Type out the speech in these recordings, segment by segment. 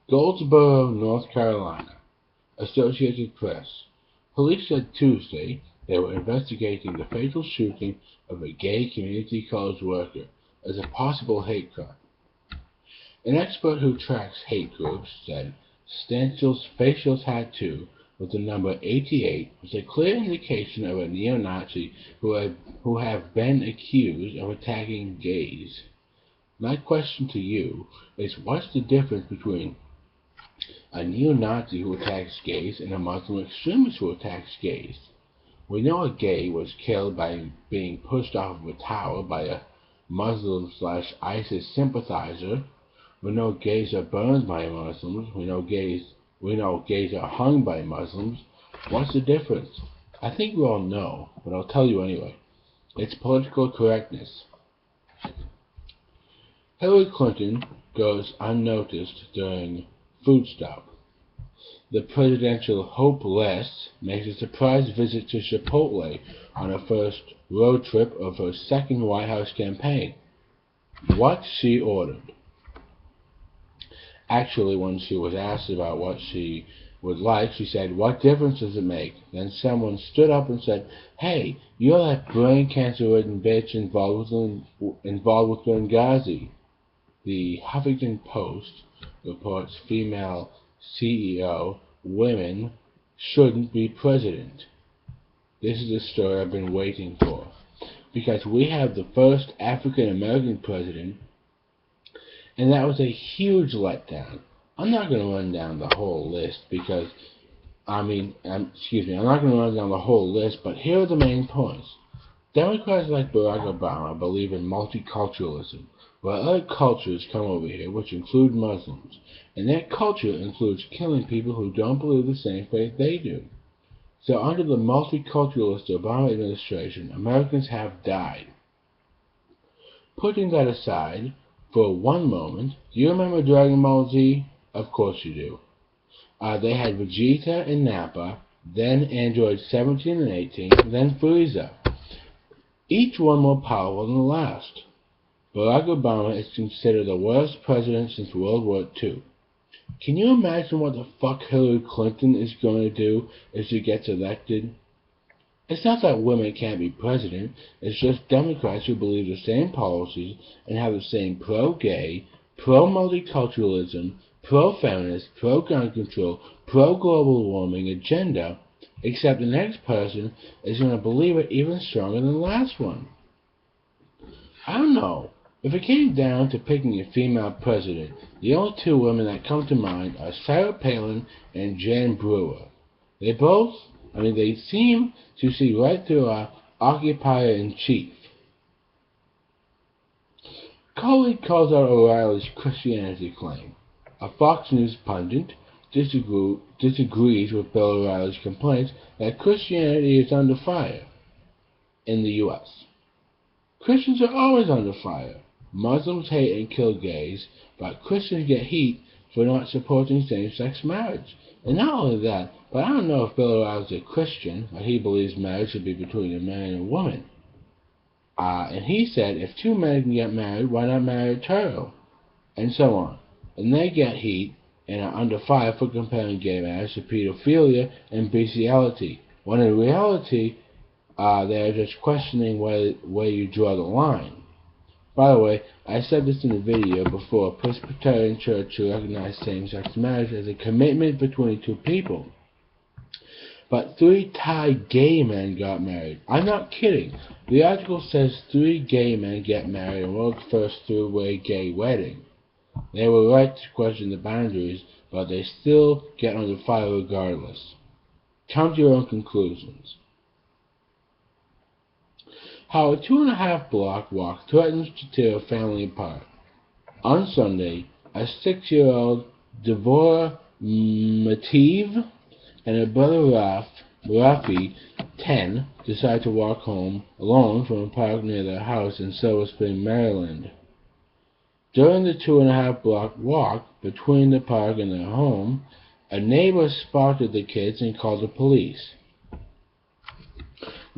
Goldsboro, North Carolina. Associated Press. Police said Tuesday they were investigating the fatal shooting of a gay community college worker as a possible hate crime. An expert who tracks hate groups said Stancil's facial tattoo with the number 88 was a clear indication of a neo-Nazi who have been accused of attacking gays. My question to you is, what's the difference between a neo-Nazi who attacks gays and a Muslim extremist who attacks gays? We know a gay was killed by being pushed off of a tower by a Muslim/ISIS sympathizer. We know gays are burned by Muslims. We know gays are hung by Muslims. What's the difference? I think we all know, but I'll tell you anyway. It's political correctness. Hillary Clinton goes unnoticed during food stop. The presidential hopeless makes a surprise visit to Chipotle on her first road trip of her second White House campaign. What she ordered. Actually, when she was asked about what she would like, she said, "What difference does it make?" Then someone stood up and said, "Hey, you're that brain cancer-ridden bitch involved with Bengazi." The Huffington Post reports female CEO, women shouldn't be president. This is the story I've been waiting for, because we have the first African American president, and that was a huge letdown. I'm not going to run down the whole list because, I'm not going to run down the whole list, but here are the main points. Democrats like Barack Obama believe in multiculturalism, where other cultures come over here, which include Muslims, and that culture includes killing people who don't believe the same faith they do. So under the multiculturalist Obama administration, Americans have died. Putting that aside, for one moment, do you remember Dragon Ball Z? Of course you do. They had Vegeta and Napa, then Android 17 and 18, then Freeza. Each one more powerful than the last. Barack Obama is considered the worst president since World War II. Can you imagine what the fuck Hillary Clinton is going to do if she gets elected? It's not that women can't be president, it's just Democrats who believe the same policies and have the same pro-gay, pro-multiculturalism, pro-feminist, pro-gun control, pro-global warming agenda, except the next person is going to believe it even stronger than the last one. I don't know. If it came down to picking a female president, the only two women that come to mind are Sarah Palin and Jan Brewer. They seem to see right through our occupier-in-chief. Colleague calls out O'Reilly's Christianity claim. A Fox News pundit disagrees with Bill O'Reilly's complaints that Christianity is under fire in the U.S. Christians are always under fire. Muslims hate and kill gays, but Christians get heat for not supporting same-sex marriage. And not only that, but I don't know if Bill O'Reilly's a Christian, but he believes marriage should be between a man and a woman. And he said, if two men can get married, why not marry a turtle? And so on. And they get heat and are under fire for comparing gay marriage to pedophilia and bestiality, when in reality, they're just questioning where you draw the line. By the way, I said this in a video before, a Presbyterian church should recognize same-sex marriage as a commitment between two people. But 3 Thai gay men got married. I'm not kidding. The article says 3 gay men get married in the world's first 3-way gay wedding. They were right to question the boundaries, but they still get under fire regardless. Come to your own conclusions. How a 2.5-block walk threatens to tear a family apart. On Sunday, a 6-year-old Devorah Mativ and her brother Rafi, 10, decided to walk home alone from a park near their house in Silver Spring, Maryland. During the 2.5-block walk between the park and their home, a neighbor spotted the kids and called the police.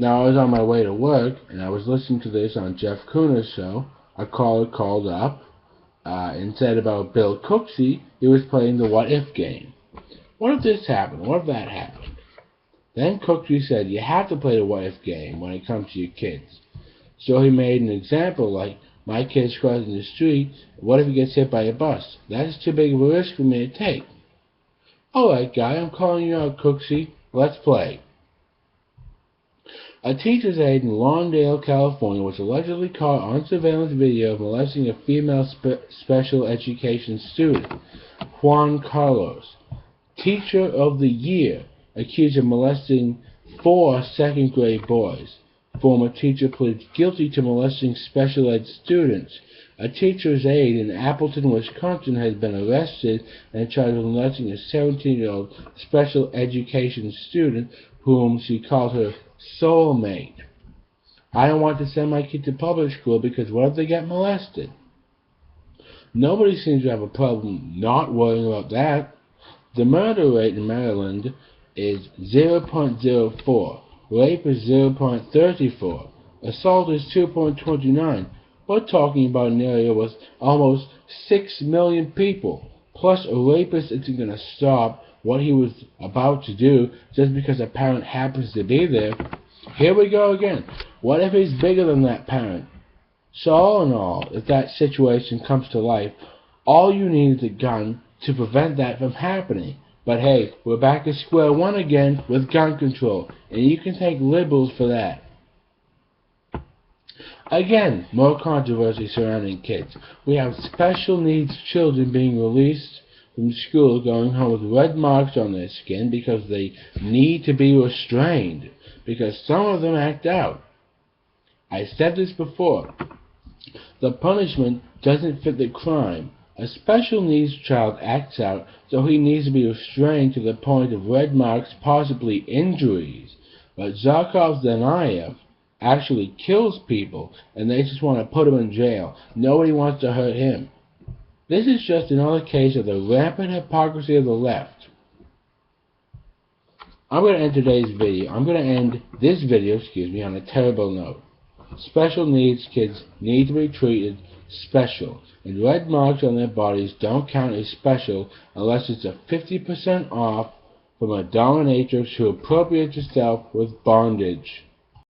Now, I was on my way to work, and I was listening to this on Jeff Cooner's show. A caller called up, instead about Bill Cooksey, he was playing the what if game. What if this happened? What if that happened? Then Cooksey said, you have to play the what if game when it comes to your kids. So he made an example like, my kid's crossing the street, what if he gets hit by a bus? That's too big of a risk for me to take. Alright guy, I'm calling you out, Cooksey. Let's play. A teacher's aide in Lawndale, California was allegedly caught on surveillance video of molesting a female special education student, Juan Carlos. Teacher of the Year, accused of molesting 4 second-grade boys. Former teacher pleads guilty to molesting special ed students. A teacher's aide in Appleton, Wisconsin has been arrested and charged with molesting a 17-year-old special education student whom she called her soulmate. I don't want to send my kid to public school because what if they get molested? Nobody seems to have a problem not worrying about that. The murder rate in Maryland is 0.04. Rape is 0.34. Assault is 2.29. We're talking about an area with almost 6 million people. Plus, a rapist isn't going to stop what he was about to do just because a parent happens to be there. Here we go again. What if he's bigger than that parent? So all in all, if that situation comes to life, all you need is a gun to prevent that from happening. But hey, we're back at square one again with gun control, and you can thank liberals for that. Again, more controversy surrounding kids. We have special needs children being released from school going home with red marks on their skin because they need to be restrained, because some of them act out. I said this before. The punishment doesn't fit the crime. A special needs child acts out, so he needs to be restrained to the point of red marks, possibly injuries. But Zarkov Zanayev actually kills people, and they just want to put him in jail. Nobody wants to hurt him. This is just another case of the rampant hypocrisy of the left. I'm going to end this video, on a terrible note. Special needs kids need to be treated special, and red marks on their bodies don't count as special unless it's a 50% off from a dominatrix who appropriates herself with bondage.